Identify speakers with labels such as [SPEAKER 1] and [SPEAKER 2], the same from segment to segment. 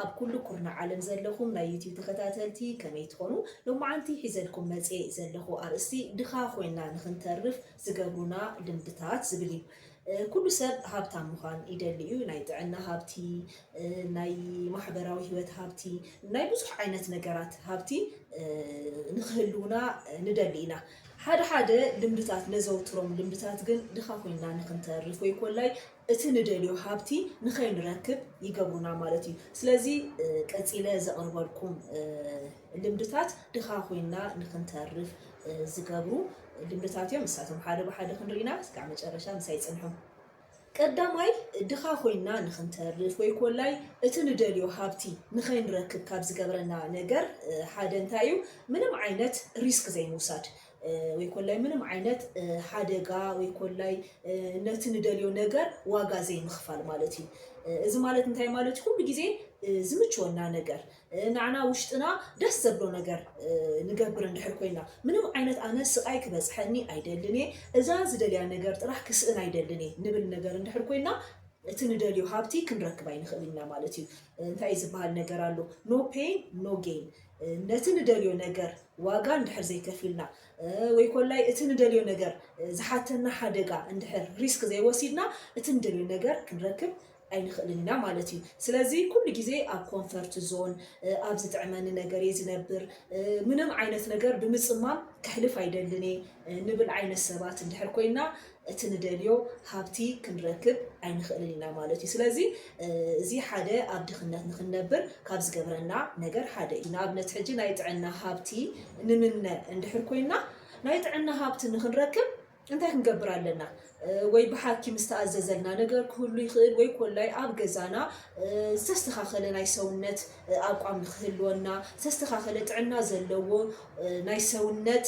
[SPEAKER 1] ኣብ ኩሉ ኩርና ዓለም ዘለኹም ናይ ዩቲዩብ ተከታተልቲ ከመይ ትኾኑ ሎማዓንቲ ሒዘልኩም መፅእ ዘለኹ ኣርእስቲ ድኻ ኮይና ንክንተርፍ ዝገብሩና ልምድታት ዝብል እዩ ኩሉ ሰብ ሃብታም ምዃን ይደሊ እዩ ናይ ጥዕና ሃብቲ ናይ ማሕበራዊ ሂወት ሃብቲ ናይ ብዙሕ ዓይነት ነገራት ሃብቲ ንክህልውና ንደሊ ኢና ሓደ ልምድታት ነዘውትሮም ልምድታት ግን ድኻ ኮይና ንክንተርፍ ወይ ኮላይ እቲ ንደልዮ ሃብቲ ንኸይንረክብ ይገብሩና ማለት እዩ ስለዚ ቀፂለ ዘቕርበልኩም ልምድታት ድኻ ኮይና ንክንተርፍ ዝገብሩ ልምድታት እዮም ንሳቶም ሓደ ብሓደ ክንርኢና እስካብ መጨረሻ ምሳይ ፅንሑ ቀዳማይ ድኻ ኮይና ንክንተርፍ ወይ ኮላይ እቲ ንደልዮ ሃብቲ ንኸይንረክብ ካብ ዝገብረና ነገር ሓደ እንታይ እዩ ምንም ዓይነት ሪስክ ዘይምውሳድ ወይ ኮላይ ምንም ዓይነት ሓደጋ ወይ ኮላይ ነቲ ንደልዮ ነገር ዋጋ ዘይምኽፋል ማለት እዩ እዚ ማለት እንታይ ማለት ኩሉ ግዜ ዝምችወና ነገር ንዓና ውሽጥና ደስ ዘብሎ ነገር ንገብር እንድሕር ኮይና ምንም ዓይነት ኣነ ስቃይ ክበፅሐኒ ኣይደልን እዛ ዝደልያ ነገር ጥራሕ ክስእን ኣይደልን ንብል ነገር እንድሕር ኮይና እቲ ንደልዮ ሃብቲ ክንረክብ ኣይንኽእል ኢና ማለት እዩ እንታይ ዝበሃል ነገር ኣሎ ኖ ፔን ኖ ጌን ነቲ ንደልዮ ነገር ዋጋ እንድሕር ዘይከፊልና ወይ ኮላይ እቲ ንደልዮ ነገር ዝሓተና ሓደጋ እንድሕር ሪስክ ዘይወሲድና እቲ ንደልዮ ነገር ክንረክብ ኣይንኽእልን ኢና ማለት እዩ ስለዚ ኩሉ ግዜ ኣብ ኮንፈርት ዞን ኣብ ዝጥዕመኒ ነገር ዝነብር ምንም ዓይነት ነገር ብምፅማም ክሕልፍ ኣይደልን ንብል ዓይነት ሰባት እንድሕር ኮይና እቲ ንደልዮ ሃብቲ ክንረክብ ኣይንኽእልን ኢና ማለት እዩ ስለዚ እዚ ሓደ ኣብ ድኽነት ንክንነብር ካብ ዝገብረና ነገር ሓደ እዩ ንኣብነት ሕጂ ናይ ጥዕና ሃብቲ ንምነ እንድሕር ኮይና ናይ ጥዕና ሃብቲ ንክንረክብ እንታይ ክንገብር ኣለና ወይ ብሓኪም ዝተኣዘዘልና ነገር ክህሉ ይኽእል ወይ ኮላይ ኣብ ገዛና ዝተስተኻኸለ ናይ ሰውነት ኣቋም ንክህልወና ዝተስተኻኸለ ጥዕና ዘለዎ ናይ ሰውነት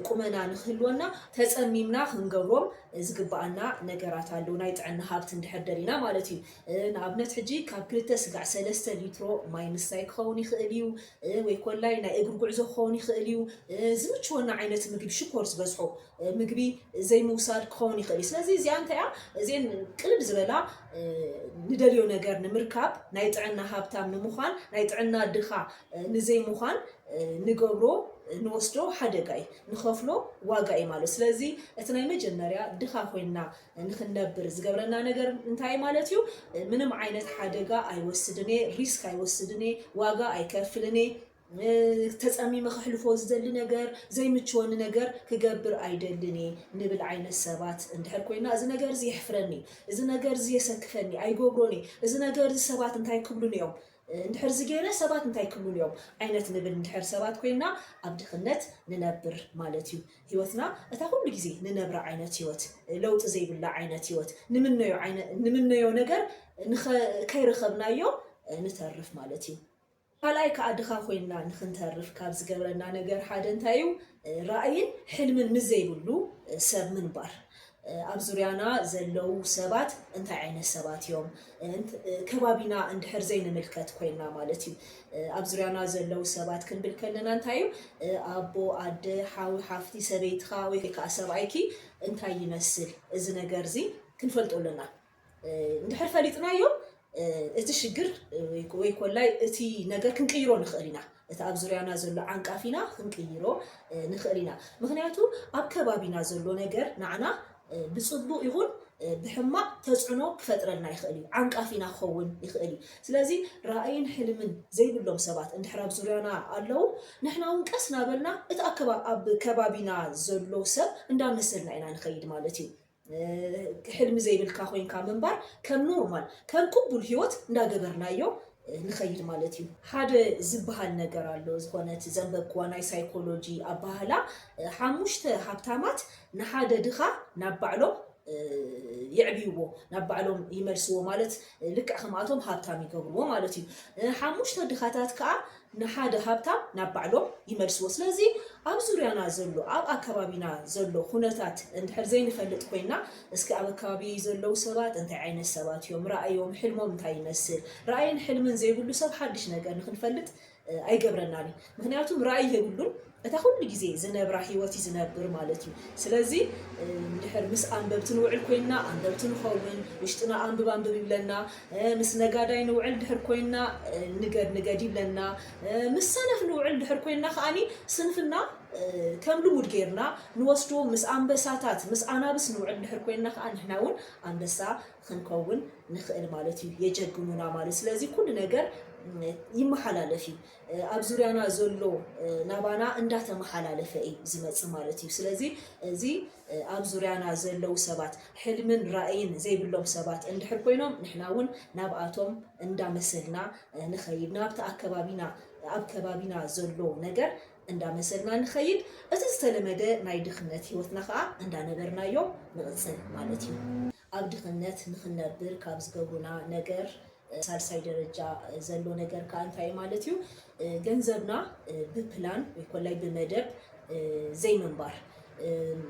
[SPEAKER 1] ቁመና ንክህልወና ተፀሚምና ክንገብሮም ዝግባአና ነገራት ኣለዉ ናይ ጥዕና ሃብቲ እንድሕር ደሊና ማለት እዩ ንኣብነት ሕጂ ካብ 2-3 ሊትሮ ማይ ምስታይ ክኸውን ይኽእል እዩ ወይ ኮላይ ናይ እግሪ ጉዕዞ ክኸውን ይኽእል እዩ ዝምችወና ዓይነት ምግቢ ሽኮር ዝበዝሖ ምግቢ ዘይምውሳድ ክኸውን ይኽእል እዩ ስለዚ እዚኣ እንታይ እያ እዚአን ቅልል ዝበላ ንደልዮ ነገር ንምርካብ ናይ ጥዕና ሃብታም ንምዃን ናይ ጥዕና ድኻ ንዘይምዃን ንገብሮ ንወስዶ ሓደጋ እዩ ንኸፍሎ ዋጋ እዩ ማለት ስለዚ እቲ ናይ መጀመርያ ድኻ ኮይና ንክንነብር ዝገብረና ነገር እንታይ ማለት እዩ ምንም ዓይነት ሓደጋ ኣይወስድን ሪስክ ኣይወስድን ዋጋ ኣይከፍልን ተፀሚመ ክሕልፎ ዝደሊ ነገር ዘይምችወኒ ነገር ክገብር ኣይደልን ንብል ዓይነት ሰባት እንድሕር ኮይና እዚ ነገር እዚ ይሕፍረኒ እዚ ነገር እዚ የሰክፈኒ ኣይገብሮኒ እዚ ነገር እዚ ሰባት እንታይ ክብሉን እዮም እንድሕር ዝገይረ ሰባት እንታይ ክብሉን እዮም ዓይነት ንብል እንድሕር ሰባት ኮይና ኣብ ድኽነት ንነብር ማለት እዩ ሂወትና እታ ኩሉ ግዜ ንነብራ ዓይነት ሂወት ለውጢ ዘይብላ ዓይነት ሂወት ንምነዮ ነገር ከይረኸብናዮ ንተርፍ ማለት እዩ ካልኣይ ከዓ ድኻ ኮይና ንክንተርፍ ካብ ዝገብረና ነገር ሓደ እንታይ እዩ ራእይን ሕልምን ምዘይብሉ ሰብ ምንባር ኣብ ዙርያና ዘለው ሰባት እንታይ ዓይነት ሰባት እዮም ከባቢና እንድሕር ዘይንምልከት ኮይና ማለት እዩ ኣብ ዙርያና ዘለው ሰባት ክንብል ከለና እንታይ እዩ ኣቦ ኣደ ሓዊ ሓፍቲ ሰበይትኻ ወይ ከዓ ሰብኣይኪ እንታይ ይመስል እዚ ነገር እዚ ክንፈልጦ ኣለና እንድሕር ፈሊጥናዮ እቲ ሽግር ወይ ኮላይ እቲ ነገር ክንቅይሮ ንኽእል ኢና እቲ ኣብ ዙርያና ዘሎ ዓንቃፊና ክንቅይሮ ንኽእል ኢና ምክንያቱ ኣብ ከባቢና ዘሎ ነገር ንዓና ብፅቡቅ ይኹን ብሕማቅ ተፅዕኖ ክፈጥረልና ይኽእል እዩ ዓንቃፊና ክኸውን ይኽእል እዩ ስለዚ ራእይን ሕልምን ዘይብሎም ሰባት እንድሕር ኣብ ዙርያና ኣለው ንሕና እውን ቀስ ናበልና እቲ ኣብ ከባቢና ዘሎ ሰብ እንዳመሰልና ኢና ንኸይድ ማለት እዩ ሕልሚ ዘይብልካ ኮይንካ ምንባር ከም ኖርማል ከም ቅቡል ሂወት እንዳገበርናዮ ንኸይድ ማለት እዩ ሓደ ዝበሃል ነገር ኣሎ ዝኾነት ዘንበብክዋ ናይ ሳይኮሎጂ ኣባህላ 5 ሃብታማት ንሓደ ድኻ ናብ ባዕሎም يعبيو نبعلهم يمرسوا مالت لك أخماتهم هابتام يقبلوا مالتي 5 دخاتات كا نحاد هابتام نبعلهم يمرسوا سلازي أب زوريانا زلو أب أكبابينا زلو خونتات أنت حرزين فلت كوينا اسك أب أكبابي زلو سبات أنت عين السبات يوم رأيهم حلمهم تاي يمثل رأيين حلم زي يقولوا سب حدش نقدر نخن فلت أي قبرناني مخنياتهم رأي يقولون እታ ኩሉ ግዜ ዝነብራ ሂወት ዝነብር ማለት እዩ ስለዚ እንድሕር ምስ ኣንበብቲ ንውዕል ኮይና ኣንበብቲ ንኸውን ውሽጥና አንብብ ይብለና ምስ ነጋዳይ ንውዕል ድሕር ኮይና ንገድ ይብለና ምስ ሰነፍ ንውዕል ድሕር ኮይና ከኣኒ ስንፍና ከም ልሙድ ጌርና ንወስዶ ምስ ኣንበሳታት ምስ ኣናብስ ንውዕል ድሕር ኮይና ከዓ ንሕና እውን ኣንበሳ ክንከውን ንኽእል ማለት እዩ የጀግኑና ማለት ስለዚ ኩሉ ነገር ይመሓላለፍ እዩ ኣብ ዙርያና ዘሎ ናባና እንዳተመሓላለፈ እዩ ዝመጽእ ማለት እዩ ስለዚ እዚ ኣብ ዙርያና ዘለው ሰባት ሕልምን ራእይን ዘይብሎም ሰባት እንድሕር ኮይኖም ንሕና እውን ናብኣቶም እንዳመሰልና ንኸይድ ናብቲ ኣብ ከባቢና ዘሎ ነገር እንዳመሰልና ንኸይድ እቲ ዝተለመደ ናይ ድኽነት ሂወትና ከዓ እንዳነበርናዮ ንቕፅል ማለት እዩ ኣብ ድኽነት ንኽነብር ካብ ዝገብሩና ነገር ሳልሳይ ደረጃ ዘሎ ነገር ከዓ እንታይ ማለት እዩ ገንዘብና ብፕላን ወይ ኮላይ ብመደብ ዘይምንባር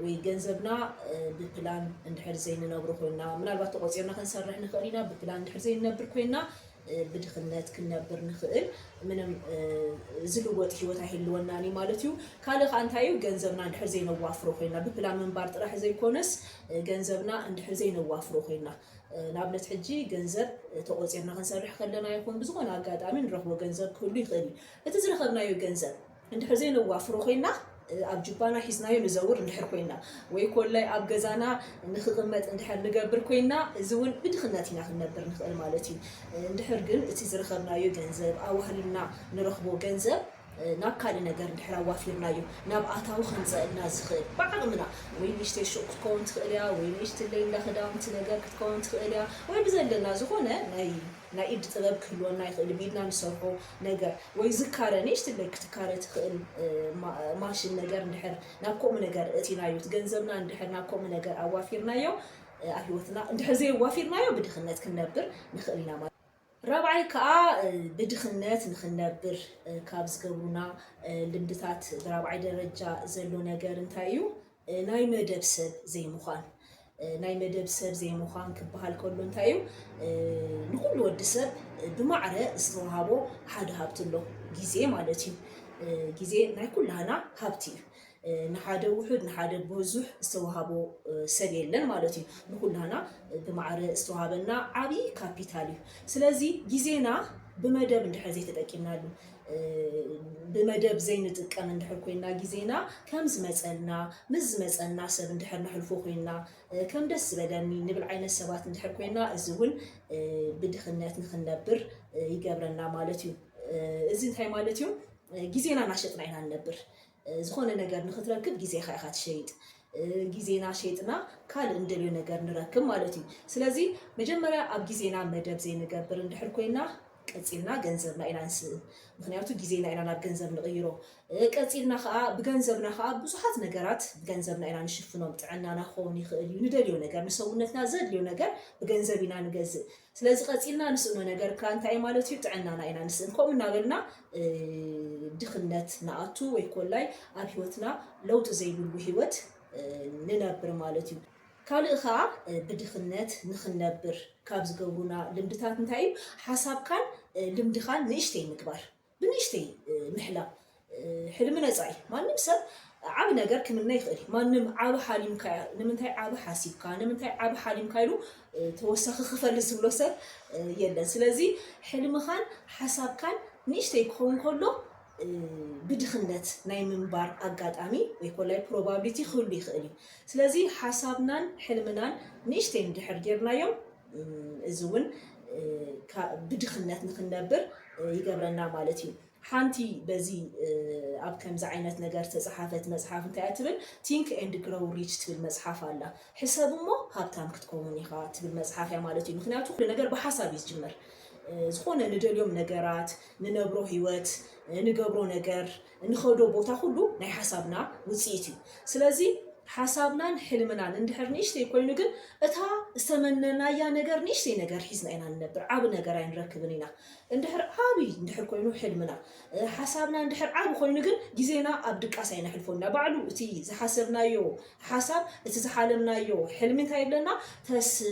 [SPEAKER 1] ወይ ገንዘብና ብፕላን እንድሕር ዘይንነብሩ ኮይና ምናልባት ተቆፂርና ክንሰርሕ ንኽእል ኢና ብፕላን እንድሕር ዘይንነብር ኮይና ብድኽነት ክንነብር ንኽእል ምንም ዝልወጥ ሂወት ኣይህልወናኒ ማለት እዩ ካልእ ከዓ እንታይ እዩ ገንዘብና እንድሕር ዘይነዋፍሮ ኮይና ብፕላን ምንባር ጥራሕ ዘይኮነስ ገንዘብና እንድሕር ዘይነዋፍሮ ኮይና ንኣብነት ሕጂ ገንዘብ ተቆፂርና ክንሰርሕ ከለና ይኹን ብዝኾነ ኣጋጣሚ ንረኽቦ ገንዘብ ክህሉ ይኽእል እዩ እቲ ዝረኸብናዮ ገንዘብ እንድሕር ዘይነዋፍሮ ኮይና ኣብ ጅባና ሒዝናዮ ንዘውር እንድሕር ኮይና ወይ ኮላይ ኣብ ገዛና ንኽቕመጥ እንድሕር ንገብር ኮይና እዚ እውን ብድኽነት ኢና ክንነብር ንኽእል ማለት እዩ እንድሕር ግን እቲ ዝረኸብናዮ ገንዘብ ኣዋህሊና ንረኽቦ ገንዘብ ናብ ካልእ ነገር እንድሕር ኣዋፊርናዮ ናብ ኣታዊ ከንፀአልና ዝኽእል ብዓቕምና ወይ ንእሽተይ ሹቕ ክትከውን ትኽእል እያ ወይ ንእሽተይ ለይላ ክዳውንቲ ነገር ክትከውን ትኽእል እያ ወይ ብዘለና ዝኾነ ናይ ኢድ ጥበብ ክህልወና ይኽእል ብኢድና ንሰርሖ ነገር ወይ ዝካረ ንእሽተይ ክትካረ ትኽእል ማሽን ነገር እንድሕር ናብ ከምኡ ነገር እቲናዮ ገንዘብና እንድሕር ናብ ከምኡ ነገር ኣዋፊርናዮ ኣብ ሂወትና እንድሕር ዘይዋፊርናዮ ብድኽነት ክንነብር ንኽእል ኢና ማለት رابعي كا بدخنات نخنبر كابز قبلنا لمدتات برابعي درجة زلو نجار انتايو ناي مدبسب زي مخان ناي مدبسب زي مخان كبهال كله انتايو نقول ودسب بمعنى استوهابو حد هابتلو جزء مالتي جزء ناي كلها هابتي نحاده وحد نحاده بوزح استوهابو سريلن مالتي نقولنا بمعرض استوهابنا عبي كابيتالي سلازي جزينا بمدب ندحر زي تتأكينا بمدب زي نتقن ندحر كوينا جزينا كم زمزلنا مزمزلنا سب ندحر نحلفو كوينا كم دس بدني نبل عين السبات ندحر كوينا الزون بدخنات نخنبر يقبرنا مالتي إذن هاي مالتي جزينا ناشطنا عنا نبر زخون نجار نختركب جزء خيخات شيء جزينا شيءنا كال ندلو نجار نركب مالتي سلازي مجمرة أب جزينا مدب زي نجار برند حركوينا كتيرنا جنزبنا إلى نس مخنياتو جزينا إلى ناب جنزب نغيره كتيرنا خا بجنزبنا خا بصحات نجارات بجنزبنا إلى نشوفنا بتعنا نخوني خليو ندلو نجار نسوي نتنازل ليو نجار بجنزبنا نجز سلازي قتيرنا نسوي نجار كان تاي مالتي بتعنا إلى نس نكون نقولنا دخلت نعتو ويكون لاي أبيوتنا لو تزيدوا بهوت ننبر مالتي كالخا بدخلت نخنبر كابز جونا لمدتات نتاعي حسب كان لمدخان نشتي مكبر بنشتي محلا حلمنا زاي ما نمسر عاب نجار كمن يخلي ما نم عاب حاليم كا نمنتاي عاب حاسيب كا نمنتاي عاب حاليم كايلو توسخ خفل سبلوسر يلا سلازي حلم خان حسب كان نشتي يكون كله بدخنت ناي منبار أقادامي ويقول لي probability خلي خلي سلازي حسابنا حلمنا نشتي ندحر جرنا يوم زون بدخنت نخنبر يقبلنا مالتي حانتي بزي أب كم زعينة نجار تصحافة مصحف انتعتبن think and grow rich بالمصحف الله حسابه مو هابتام كتكوني خات بالمصحف يا مالتي مخناتو كل نجار بحساب يجمر زخونا ندليوم نجارات ننبرو هيوت نجبرو نجار نخدو بوتا خلو ناي حسابنا وصيتي سلازي حسابنا حلمنا ندحر نيشتي كوينو كن اتا استمننا يا نجار نيشتي نجار حيزنا انا ننبر عاب نجار نركبنينا ندحر عابي ندحر كوينو حلمنا حسابنا ندحر عاب كوينو كن جزينا ابدقاس اينا حلفونا بعلو تي زحسبنايو حساب اتي زحالمنايو حلمين تايبلنا تس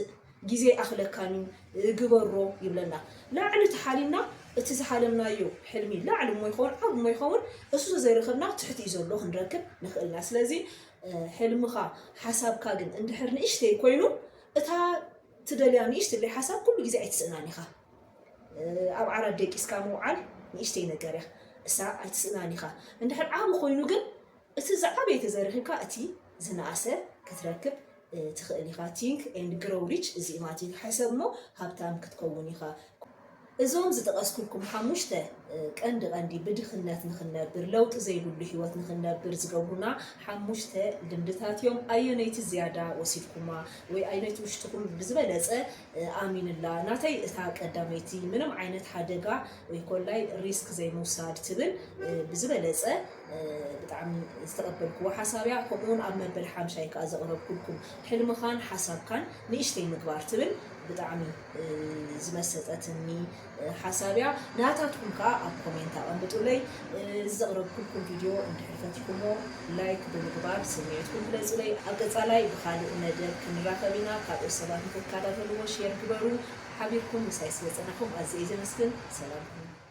[SPEAKER 1] جزي أخلقاني جبرو يبلنا لا على تحالينا اتزحلمنايو حلمي لا علم ما يخون عم ما يخون أسوس زي رخبنا تحت يزور نركب نخلنا سلازي حلمها حساب كاجن عند حرنا إيش تي كوينو إتها تدلياني إيش تبلي حساب كل جزء يتسناني خا أو عرب ديك إسكامو عال إيش تي نجاره الساعة يتسناني خا عند حر عام خوينو جن اتزعبي تزرخي كأتي زناسة كتركب تخلي خاتينك and grow rich زي ما تيجي حسب مو هبتام كتكوني خا إزوم زتقاسكلكم حموشته كأند عندي بدخلنا نخنبر لو تزيدوا بحيوات نخنبر زقونا حموشته دمدتات يوم أيونيت زيادة وصيفكما وأيونيت وشتكم بزبالة آمين الله ناتي إثاك قداميتي منهم عينة حدقة ويقول لي ريسك زي موساد تبن بزبالة بتعم استقبلكم وحسابيا كمون أما بالحام شيء كأز أقرب كلكم حلم خان حساب كان نيشتي مقبار تبن بتعمي زمستتني حسابيا ناتاتكم كا أب كومنتا أم بتقولي زقرب كلكم فيديو عند حرفتكم لايك بالمقبار سميتكم بلازولي أقصالي بخالي الندب كنراكبينا كابو سبات كادا فلو شير كبرو حبيبكم مسايس لسنكم عزيزي مسكن سلامكم